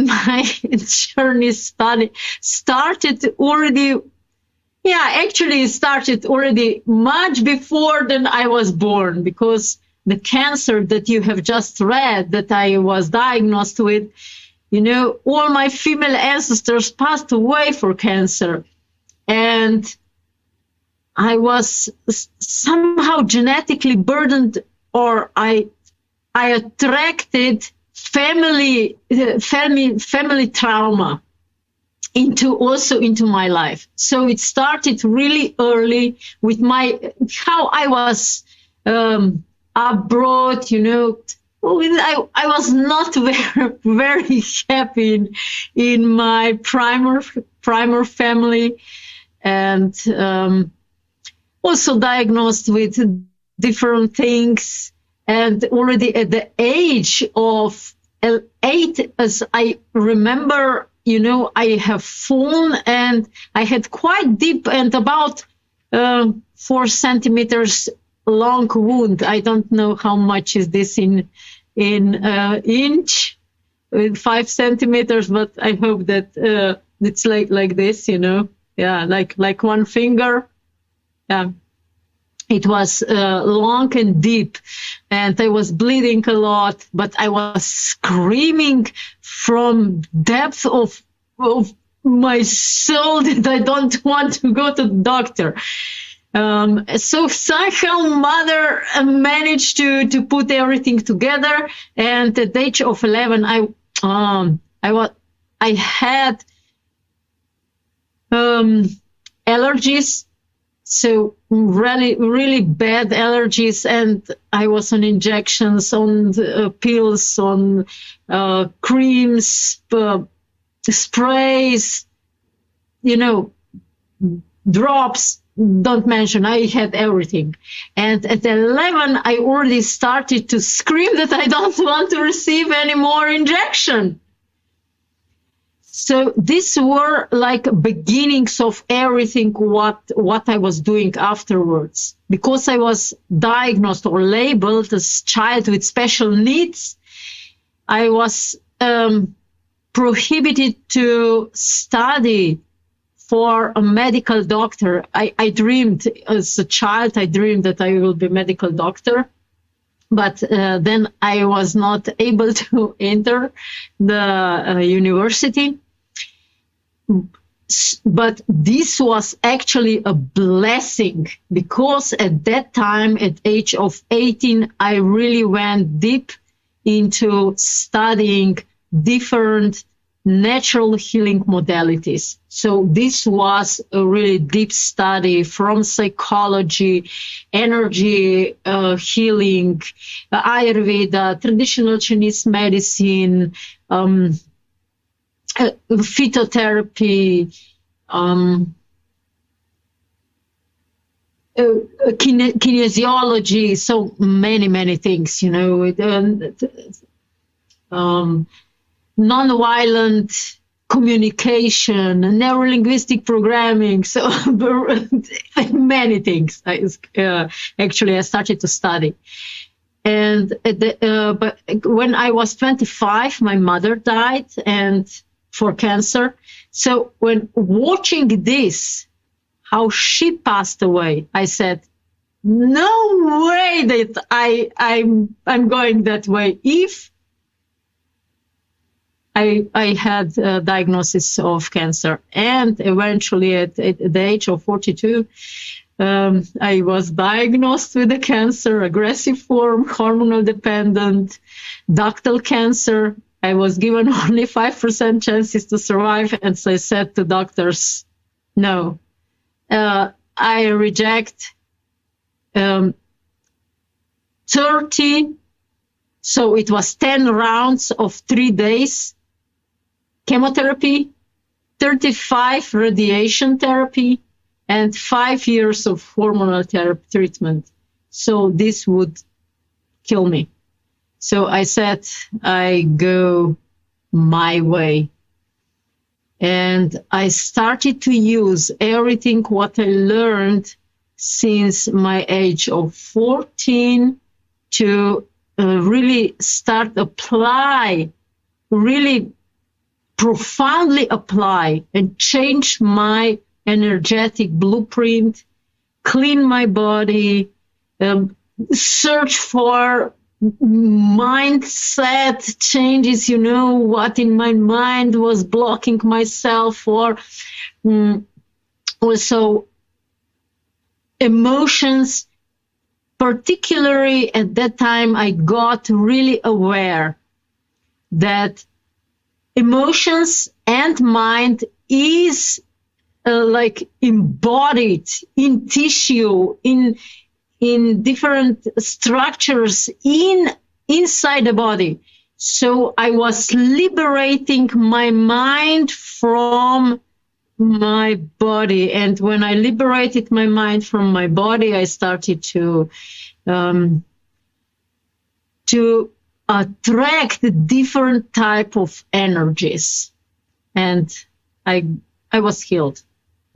my journey started already. Yeah, actually it started already much before than I was born, because the cancer that you have just read that I was diagnosed with, all my female ancestors passed away for cancer. And I was somehow genetically burdened, or I attracted family trauma into my life. So it started really early with how I was abroad. I was not very happy in my primer family, and also diagnosed with different things. And already at the age of 8, as I remember, I have fallen, and I had quite deep and about 4 centimeters long wound. I don't know how much is this in inch, 5 centimeters, but I hope that it's like this, yeah, like one finger. Yeah. It was long and deep, and I was bleeding a lot, but I was screaming from depth of my soul that I don't want to go to the doctor. So somehow mother managed to put everything together, and at the age of 11, I had allergies. So really, really bad allergies, and I was on injections, on pills, on creams, sprays, drops, don't mention. I had everything. And at 11, I already started to scream that I don't want to receive any more injection. So these were like beginnings of everything what I was doing afterwards. Because I was diagnosed or labeled as child with special needs, I was prohibited to study for a medical doctor. I dreamed as a child, I dreamed that I will be a medical doctor. But then I was not able to enter the university. But this was actually a blessing, because at that time, at age of 18, I really went deep into studying different natural healing modalities. So this was a really deep study from psychology, energy healing, Ayurveda, traditional Chinese medicine, phytotherapy, kinesiology, so many things, non-violent communication, neuro-linguistic programming, so many things. Actually, I started to study. And but when I was 25, my mother died, and for cancer. So when watching this, how she passed away, I said, no way that I'm going that way. If I had a diagnosis of cancer, and eventually at the age of 42, I was diagnosed with the cancer, aggressive form, hormonal dependent, ductal cancer. I was given only 5% chances to survive, and so I said to doctors, no, I reject 30, so it was 10 rounds of 3 days chemotherapy, 35 radiation therapy, and 5 years of hormonal treatment. So this would kill me. So I said, I go my way. And I started to use everything what I learned since my age of 14 to really start apply really profoundly apply and change my energetic blueprint, clean my body, search for mindset changes, what in my mind was blocking myself, or also emotions. Particularly at that time, I got really aware that emotions and mind is like embodied in tissue, in different structures inside the body. So I was liberating my mind from my body. And when I liberated my mind from my body, I started to attract different type of energies. And I was healed.